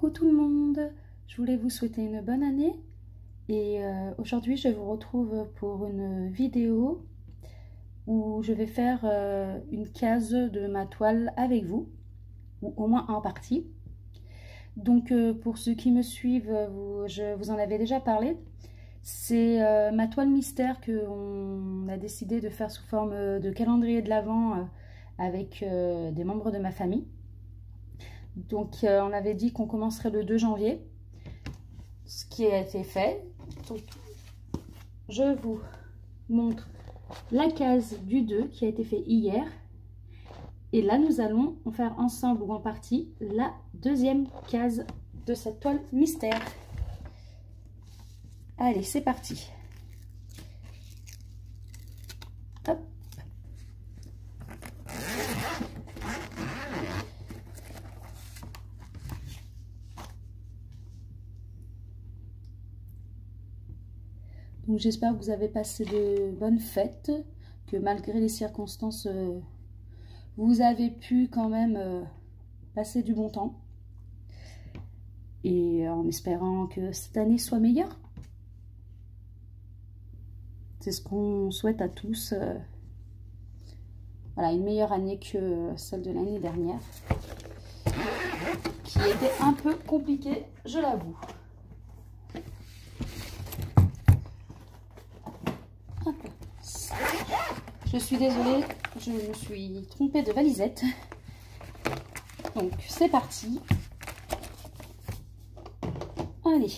Coucou tout le monde, je voulais vous souhaiter une bonne année et aujourd'hui je vous retrouve pour une vidéo où je vais faire une case de ma toile avec vous, ou au moins en partie. Donc pour ceux qui me suivent, je vous en avais déjà parlé. C'est ma toile mystère qu'on a décidé de faire sous forme de calendrier de l'Avent avec des membres de ma famille. Donc on avait dit qu'on commencerait le 2 janvier, ce qui a été fait. Donc, je vous montre la case du 2 qui a été fait hier. Et là, nous allons en faire ensemble ou en partie la deuxième case de cette toile mystère. Allez, c'est parti. Hop. Donc j'espère que vous avez passé de bonnes fêtes, que malgré les circonstances, vous avez pu quand même passer du bon temps. Et en espérant que cette année soit meilleure. C'est ce qu'on souhaite à tous. Voilà, une meilleure année que celle de l'année dernière, qui était un peu compliquée, je l'avoue. Je suis désolée, je me suis trompée de valisette. Donc c'est parti. Allez,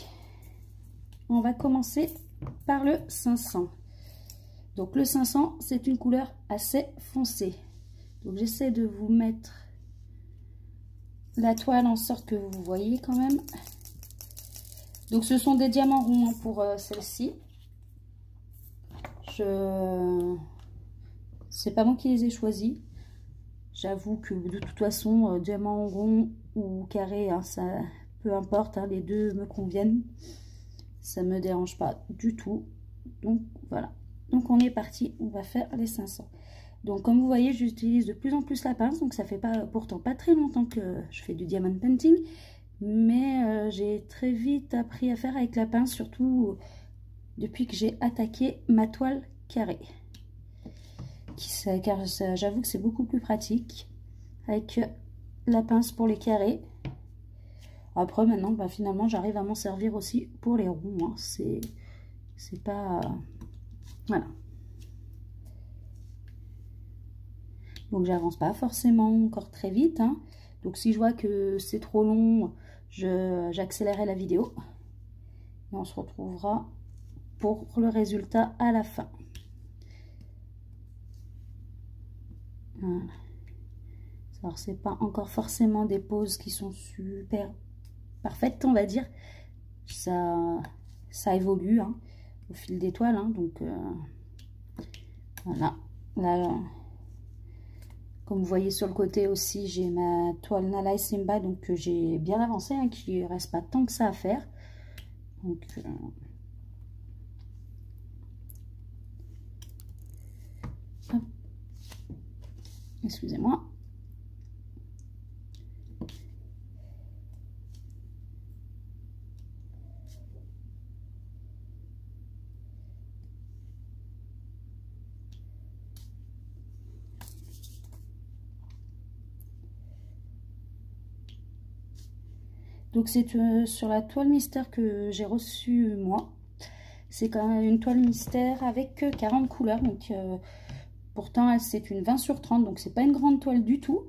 on va commencer par le 500. Donc le 500, c'est une couleur assez foncée. Donc j'essaie de vous mettre la toile en sorte que vous voyez quand même. Donc ce sont des diamants ronds pour celle-ci. C'est pas moi qui les ai choisis. J'avoue que de toute façon, diamant rond ou carré, hein, ça peu importe, hein, les deux me conviennent. Ça me dérange pas du tout. Donc voilà. Donc on est parti, on va faire les 500. Donc comme vous voyez, j'utilise de plus en plus la pince. Donc ça fait pourtant pas très longtemps que je fais du diamond painting. Mais j'ai très vite appris à faire avec la pince, surtout depuis que j'ai attaqué ma toile carrée. Car j'avoue que c'est beaucoup plus pratique avec la pince pour les carrés. Après maintenant, bah, finalement, j'arrive à m'en servir aussi pour les ronds. Hein. C'est pas... voilà. Donc j'avance pas forcément encore très vite. Hein. Donc si je vois que c'est trop long, j'accélérerai la vidéo. Et on se retrouvera pour le résultat à la fin. Voilà. Alors c'est pas encore forcément des poses qui sont super parfaites, on va dire. Ça évolue hein, au fil des toiles. Hein, donc voilà. Là, comme vous voyez sur le côté aussi, j'ai ma toile Nala et Simba, donc j'ai bien avancé, hein, qu'il ne reste pas tant que ça à faire. Donc excusez-moi. Donc c'est sur la toile mystère que j'ai reçue moi. C'est quand même une toile mystère avec 40 couleurs. Donc pourtant c'est une 20 sur 30. Donc c'est pas une grande toile du tout.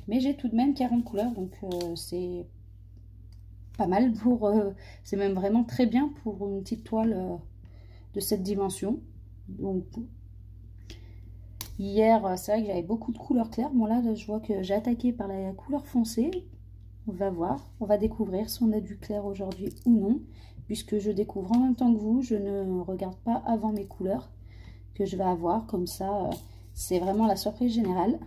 Mais j'ai tout de même 40 couleurs. Donc c'est pas mal pour... c'est même vraiment très bien pour une petite toile de cette dimension. Donc hier c'est vrai que j'avais beaucoup de couleurs claires. Bon là je vois que j'ai attaqué par la couleur foncée. On va voir, on va découvrir si on a du clair aujourd'hui ou non, puisque je découvre en même temps que vous, je ne regarde pas avant mes couleurs que je vais avoir, comme ça c'est vraiment la surprise générale.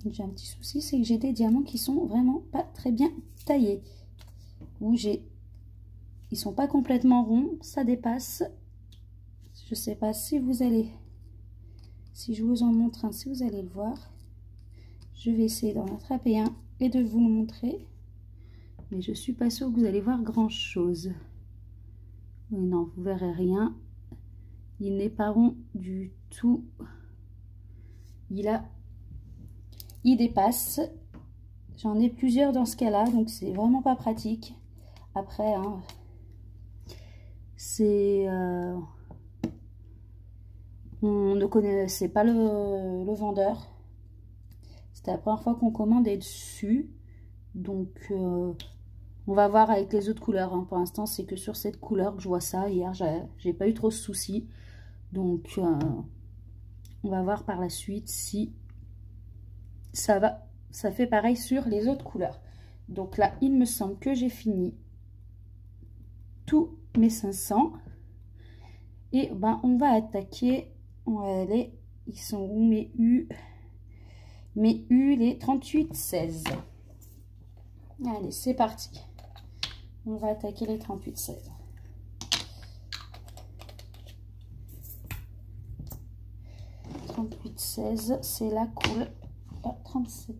J'ai un petit souci, c'est que j'ai des diamants qui sont vraiment pas très bien taillés, ou ils sont pas complètement ronds, ça dépasse. Je sais pas si vous allez, si je vous en montre un, si vous allez le voir. Je vais essayer d'en attraper un et de vous le montrer. Mais je suis pas sûre que vous allez voir grand chose. Oui, non, vous verrez rien. Il n'est pas rond du tout. Il dépasse. J'en ai plusieurs dans ce cas-là, donc c'est vraiment pas pratique. Après, hein, c'est... on ne connaissait pas le vendeur. C'était la première fois qu'on commandait dessus. Donc, on va voir avec les autres couleurs. Hein. Pour l'instant, c'est que sur cette couleur que je vois ça. Hier, j'ai pas eu trop de soucis. Donc, on va voir par la suite si ça va. Ça fait pareil sur les autres couleurs. Donc là, il me semble que j'ai fini tous mes 500. Et ben, on va attaquer. On va aller. Ils sont où mes U? Mes U, les 38-16. Allez, c'est parti. On va attaquer les 38-16. C'est la cool. 37.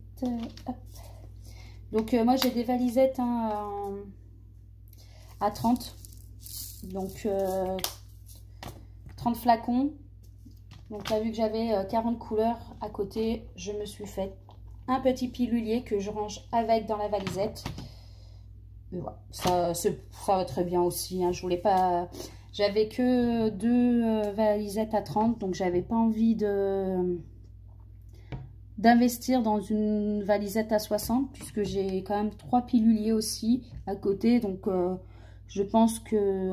Hop. Donc, moi, j'ai des valisettes hein, à 30. Donc, 30 flacons. Donc, là, vu que j'avais 40 couleurs à côté, je me suis fait un petit pilulier que je range avec dans la valisette. Et voilà. Ça va très bien aussi. Hein. Je voulais pas... J'avais que 2 valisettes à 30. Donc, j'avais pas envie d'investir dans une valisette à 60. Puisque j'ai quand même 3 piluliers aussi à côté. Donc, je pense que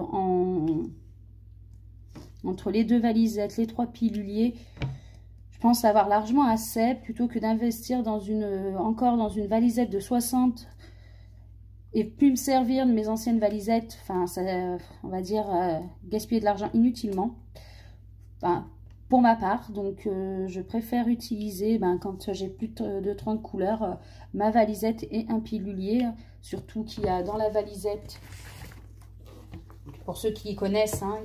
entre les 2 valisettes, les 3 piluliers... Je pense avoir largement assez plutôt que d'investir dans encore dans une valisette de 60 et plus me servir de mes anciennes valisettes. Enfin, ça, on va dire gaspiller de l'argent inutilement. Enfin, pour ma part, donc je préfère utiliser quand j'ai plus de 30 couleurs ma valisette et un pilulier. Surtout qu'il y a dans la valisette, pour ceux qui connaissent, hein,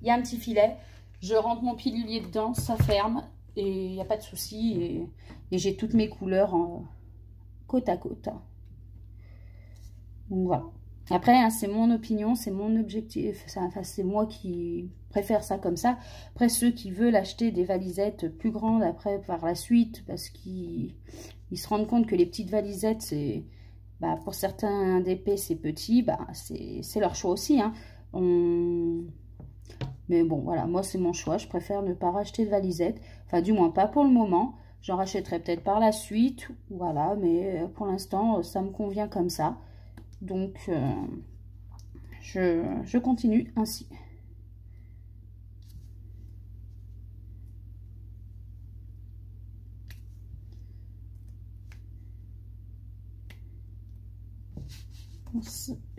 il y a un petit filet. Je rentre mon pilulier dedans, ça ferme. Et il n'y a pas de souci. Et j'ai toutes mes couleurs côte à côte. Donc voilà. Après, hein, c'est mon opinion, c'est mon objectif. Enfin, c'est moi qui préfère ça comme ça. Après, ceux qui veulent acheter des valisettes plus grandes après par la suite, parce qu'ils se rendent compte que les petites valisettes, c'est pour certains DP, c'est petit, c'est leur choix aussi. Hein. Mais bon, voilà, moi, c'est mon choix. Je préfère ne pas racheter de valisette. Enfin, du moins, pas pour le moment. J'en rachèterai peut-être par la suite. Voilà, mais pour l'instant, ça me convient comme ça. Donc, je continue ainsi.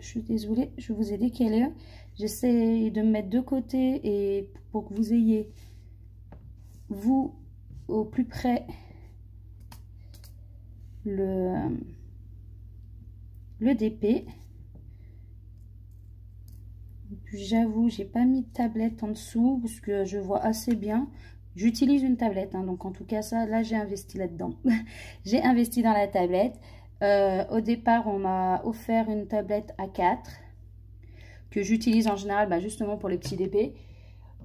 Je suis désolée, je vous ai décalé. J'essaie de me mettre de côté et pour que vous ayez, vous, au plus près, le DP. J'avoue, j'ai pas mis de tablette en dessous parce que je vois assez bien. J'utilise une tablette, hein, donc en tout cas ça, là j'ai investi là-dedans. J'ai investi dans la tablette. Au départ, on m'a offert une tablette A4 que j'utilise en général justement pour les petits DP.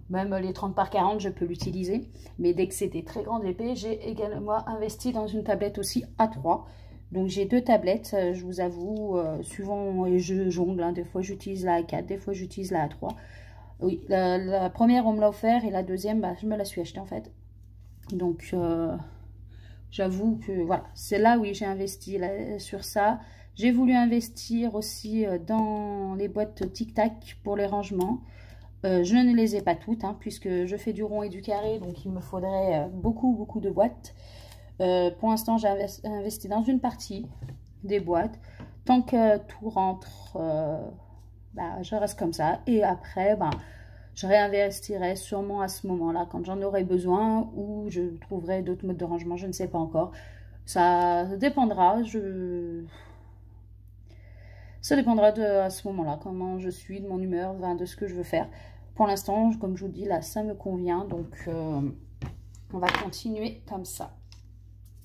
Même les 30 par 40, je peux l'utiliser. Mais dès que c'est des très grands DP, j'ai également investi dans une tablette aussi A3. Donc j'ai 2 tablettes, je vous avoue, suivant et je jongle. Hein, des fois j'utilise la A4, des fois j'utilise la A3. Oui, la première on me l'a offert et la deuxième, je me la suis achetée en fait. Donc j'avoue que voilà, c'est là où j'ai investi sur ça. J'ai voulu investir aussi dans les boîtes Tic Tac pour les rangements. Je ne les ai pas toutes, hein, puisque je fais du rond et du carré, donc il me faudrait beaucoup de boîtes. Pour l'instant, j'ai investi dans une partie des boîtes. Tant que tout rentre, je reste comme ça. Et après, je réinvestirai sûrement à ce moment-là, quand j'en aurai besoin, ou je trouverai d'autres modes de rangement, je ne sais pas encore. Ça dépendra, ça dépendra à ce moment-là, comment je suis, de mon humeur, de ce que je veux faire. Pour l'instant, comme je vous dis, là, ça me convient, donc on va continuer comme ça.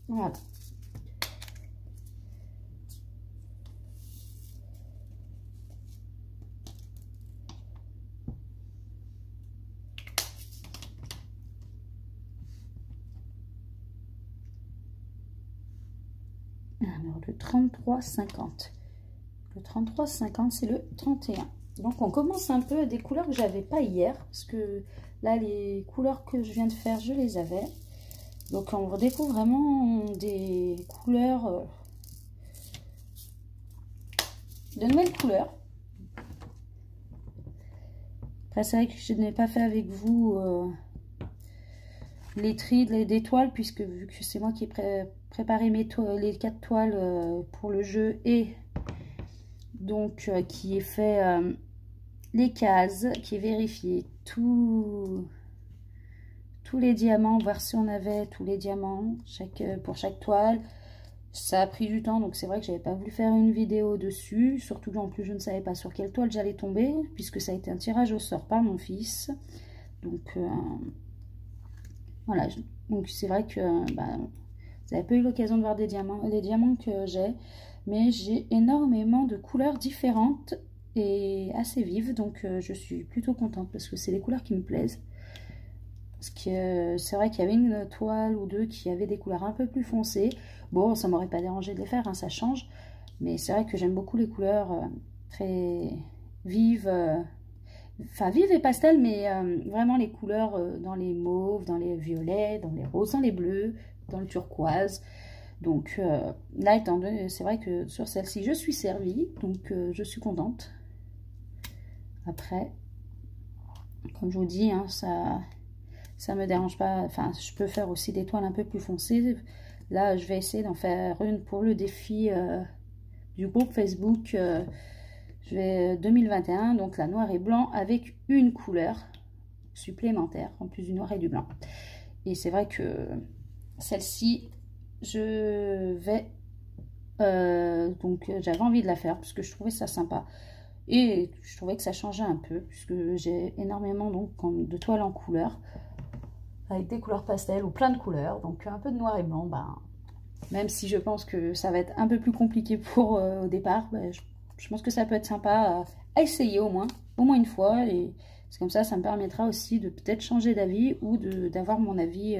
Voilà. alors le 33,50. Le 33,50, c'est le 31. Donc on commence un peu à des couleurs que j'avais pas hier, parce que là les couleurs que je viens de faire, je les avais. Donc on redécouvre vraiment des couleurs, de nouvelles couleurs. Après c'est vrai que je n'ai pas fait avec vous les tris des toiles, puisque vu que c'est moi qui ai préparé les 4 toiles pour le jeu, et donc qui ai fait les cases, qui ai vérifié tous les diamants, voir si on avait tous les diamants pour chaque toile. Ça a pris du temps, donc c'est vrai que j'avais pas voulu faire une vidéo dessus, surtout qu'en plus je ne savais pas sur quelle toile j'allais tomber, puisque ça a été un tirage au sort par mon fils. Donc voilà, donc c'est vrai que vous n'avez pas eu l'occasion de voir les diamants que j'ai, mais j'ai énormément de couleurs différentes et assez vives, donc je suis plutôt contente parce que c'est les couleurs qui me plaisent. Parce que c'est vrai qu'il y avait une toile ou deux qui avaient des couleurs un peu plus foncées. Bon, ça m'aurait pas dérangé de les faire, hein, ça change. Mais c'est vrai que j'aime beaucoup les couleurs très vives. Enfin, vives et pastel, mais vraiment les couleurs dans les mauves, dans les violets, dans les roses, dans les bleus, dans le turquoise. Donc là, étant donné, c'est vrai que sur celle-ci, je suis servie. Donc je suis contente. Après, comme je vous dis, hein, ça me dérange pas. Enfin, je peux faire aussi des toiles un peu plus foncées. Là, je vais essayer d'en faire une pour le défi du groupe Facebook 2021. Donc, la noir et blanc avec une couleur supplémentaire, en plus du noir et du blanc. Et c'est vrai que celle-ci, je vais... donc, j'avais envie de la faire parce que je trouvais ça sympa. Et je trouvais que ça changeait un peu, puisque j'ai énormément donc, de toiles en couleur, avec des couleurs pastel ou plein de couleurs, donc un peu de noir et blanc. Même si je pense que ça va être un peu plus compliqué pour au départ, je pense que ça peut être sympa à essayer au moins une fois. Et c'est comme ça me permettra aussi de peut-être changer d'avis ou d'avoir mon avis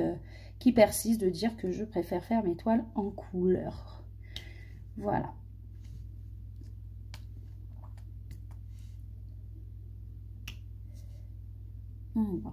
qui persiste, de dire que je préfère faire mes toiles en couleur. Voilà. Bon.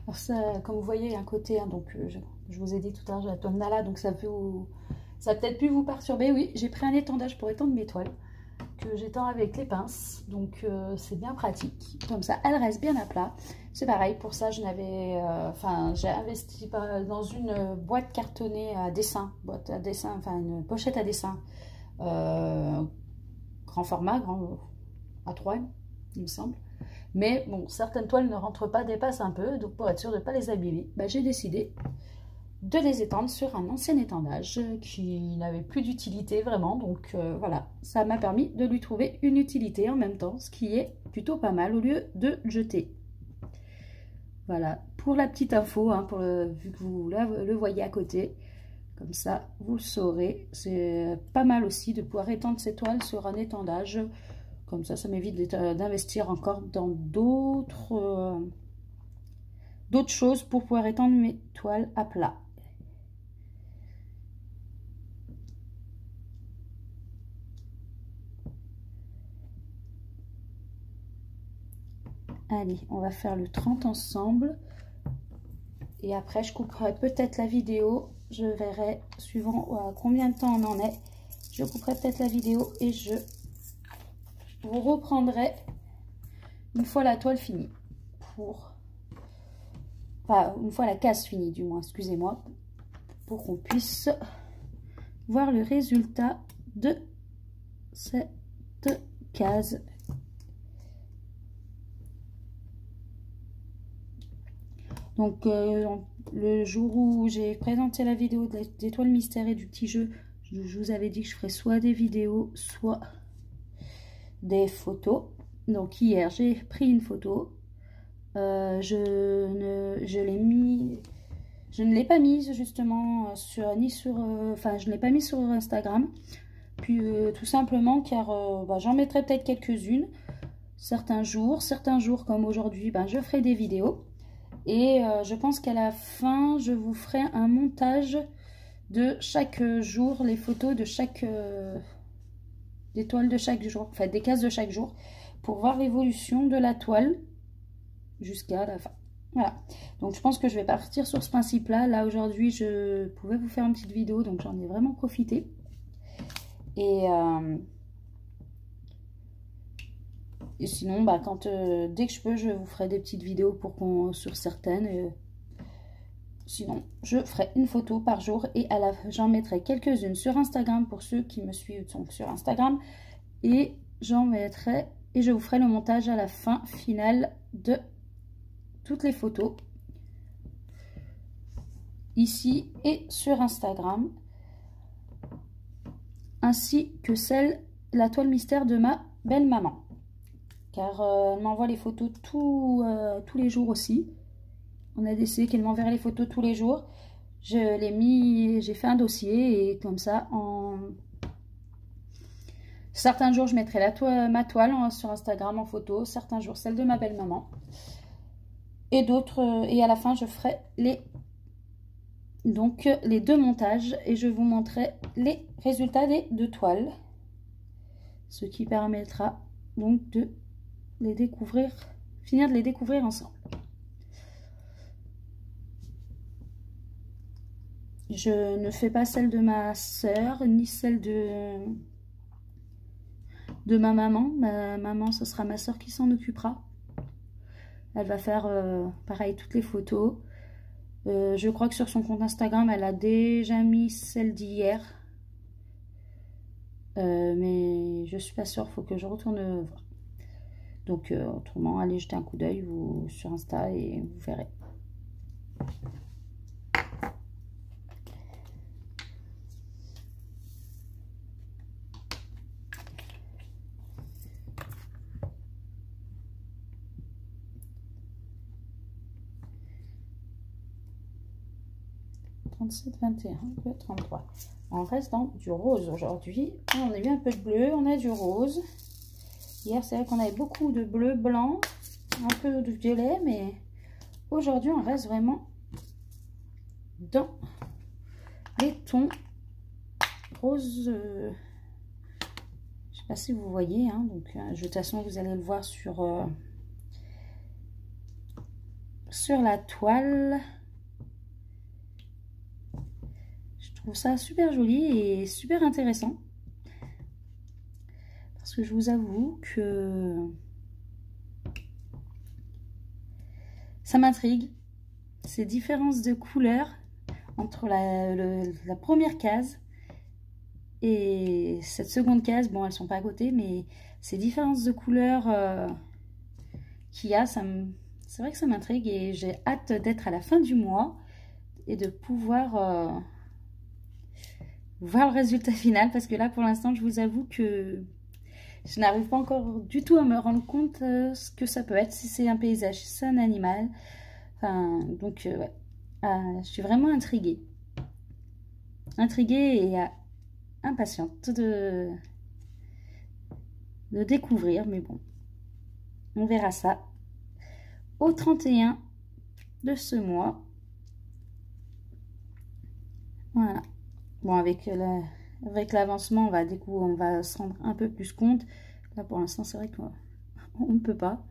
Alors ça, comme vous voyez, un côté, hein, donc je vous ai dit tout à l'heure, j'ai la toile Nala, donc ça peut peut-être plus vous perturber. Oui, j'ai pris un étendage pour étendre mes toiles, que j'étends avec les pinces, donc c'est bien pratique. Comme ça, elle reste bien à plat. C'est pareil, pour ça, je n'avais, j'ai investi dans une boîte cartonnée à dessin, enfin une pochette à dessin, grand format, grand A3, il me semble. Mais bon, certaines toiles ne rentrent pas, dépassent un peu, donc pour être sûr de ne pas les abîmer, j'ai décidé de les étendre sur un ancien étendage qui n'avait plus d'utilité vraiment. Donc voilà, ça m'a permis de lui trouver une utilité en même temps, ce qui est plutôt pas mal au lieu de jeter. Voilà, pour la petite info, hein, vu que vous le voyez à côté, comme ça vous le saurez. C'est pas mal aussi de pouvoir étendre ces toiles sur un étendage. Comme ça m'évite d'investir encore dans d'autres choses pour pouvoir étendre mes toiles à plat. Allez, on va faire le 30 ensemble. Et après, je couperai peut-être la vidéo. Je verrai, suivant combien de temps on en est. Je couperai peut-être la vidéo et je vous reprendrai une fois la toile finie. Une fois la case finie, du moins, excusez-moi. Pour qu'on puisse voir le résultat de cette case. Donc, le jour où j'ai présenté la vidéo des toiles mystères et du petit jeu, je vous avais dit que je ferais soit des vidéos, soit des photos. Donc, hier, j'ai pris une photo. Je ne l'ai pas mise justement je ne l'ai pas mise sur Instagram. Puis, tout simplement car j'en mettrai peut-être quelques-unes certains jours comme aujourd'hui, je ferai des vidéos. Et je pense qu'à la fin, je vous ferai un montage de chaque jour, les photos de des toiles de chaque jour, enfin des cases de chaque jour, pour voir l'évolution de la toile jusqu'à la fin. Voilà, donc je pense que je vais partir sur ce principe-là. Là, aujourd'hui, je pouvais vous faire une petite vidéo, donc j'en ai vraiment profité. Et sinon, dès que je peux, je vous ferai des petites vidéos sur certaines. Sinon, je ferai une photo par jour et j'en mettrai quelques-unes sur Instagram pour ceux qui me suivent donc sur Instagram. Et j'en mettrai et je vous ferai le montage à la fin finale de toutes les photos ici et sur Instagram, ainsi que la toile mystère de ma belle maman. Car elle m'envoie les photos tous les jours aussi. On a décidé qu'elle m'enverrait les photos tous les jours. J'ai fait un dossier et comme ça, certains jours, je mettrai ma toile sur Instagram en photo, certains jours, celle de ma belle-maman. Et à la fin, je ferai les deux montages et je vous montrerai les résultats des deux toiles. Ce qui permettra donc de finir de les découvrir ensemble. Je ne fais pas celle de ma soeur ni celle de ma maman. Ma maman, ce sera ma soeur qui s'en occupera. Elle va faire pareil toutes les photos. Je crois que sur son compte Instagram, elle a déjà mis celle d'hier. Mais je suis pas sûre, il faut que je retourne voir. Donc, autrement, allez jeter un coup d'œil sur Insta et vous verrez. « 37, 21, 33. On reste dans du rose aujourd'hui. On a eu un peu de bleu, on a du rose. Hier, c'est vrai qu'on avait beaucoup de bleu, blanc, un peu de violet, mais aujourd'hui, on reste vraiment dans les tons rose. Je sais pas si vous voyez, hein, donc de toute façon, vous allez le voir sur la toile. Je trouve ça super joli et super intéressant. Parce parce que je vous avoue que ça m'intrigue, ces différences de couleurs entre la première case et cette seconde case. Bon, elles sont pas à côté, mais ces différences de couleurs qu'il y a, c'est vrai que ça m'intrigue et j'ai hâte d'être à la fin du mois et de pouvoir voir le résultat final, parce que là pour l'instant je vous avoue que je n'arrive pas encore du tout à me rendre compte ce que ça peut être, si c'est un paysage, si c'est un animal. Enfin, donc ouais. Je suis vraiment intriguée et impatiente de découvrir, mais bon, on verra ça au 31 de ce mois. Voilà. Bon, avec l'avancement, on va se rendre un peu plus compte. Là, pour l'instant, c'est vrai qu'on ne peut pas.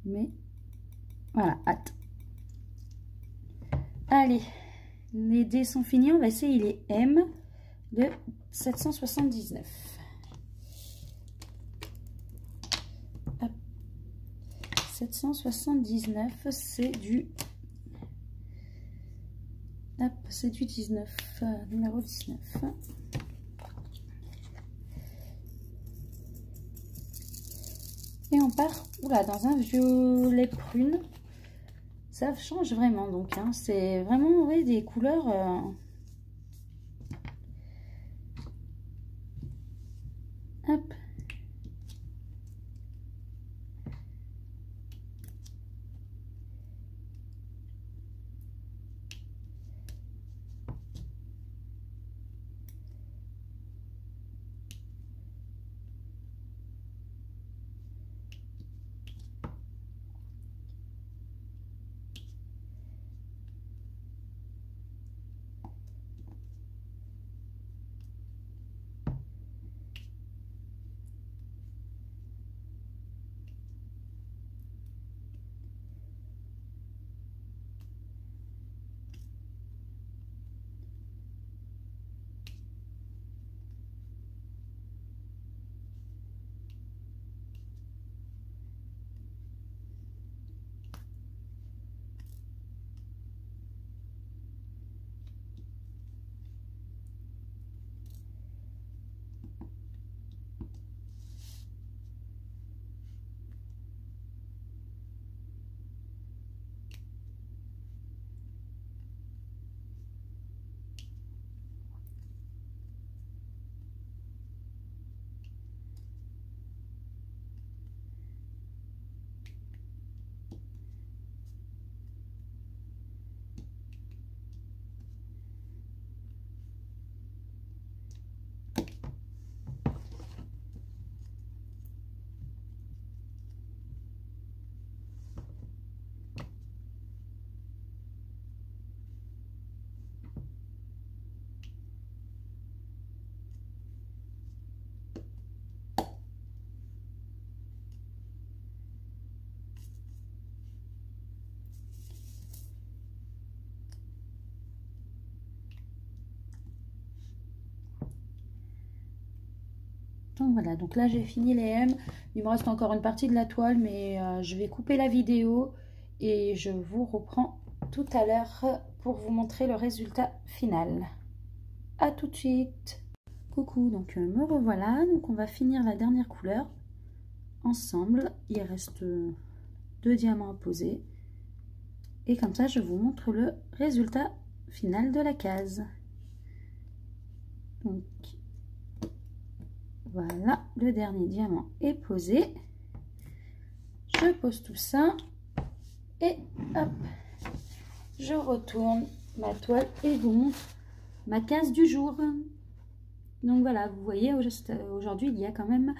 Mais voilà, hâte. Allez, les dés sont finis. On va essayer les M de 779. Hop. 779, c'est du... Hop, c'est du 19, numéro 19. Et on part dans un violet prune. Ça change vraiment, donc hein, c'est vraiment des couleurs hop. Donc voilà, donc là j'ai fini les M. Il me reste encore une partie de la toile, mais je vais couper la vidéo et je vous reprends tout à l'heure pour vous montrer le résultat final. À tout de suite. Coucou, donc me revoilà. Donc on va finir la dernière couleur ensemble. Il reste 2 diamants à poser. Et comme ça, je vous montre le résultat final de la case. Donc voilà, le dernier diamant est posé. Je pose tout ça et hop, je retourne ma toile et vous montre ma case du jour. Donc voilà, vous voyez, aujourd'hui il y a quand même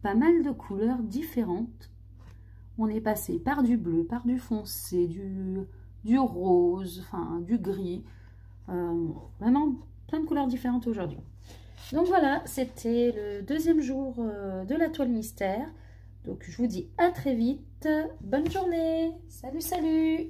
pas mal de couleurs différentes. On est passé par du bleu, par du foncé, du rose, enfin du gris. Vraiment plein de couleurs différentes aujourd'hui. Donc voilà, c'était le deuxième jour de la toile mystère. Donc je vous dis à très vite. Bonne journée. Salut, salut.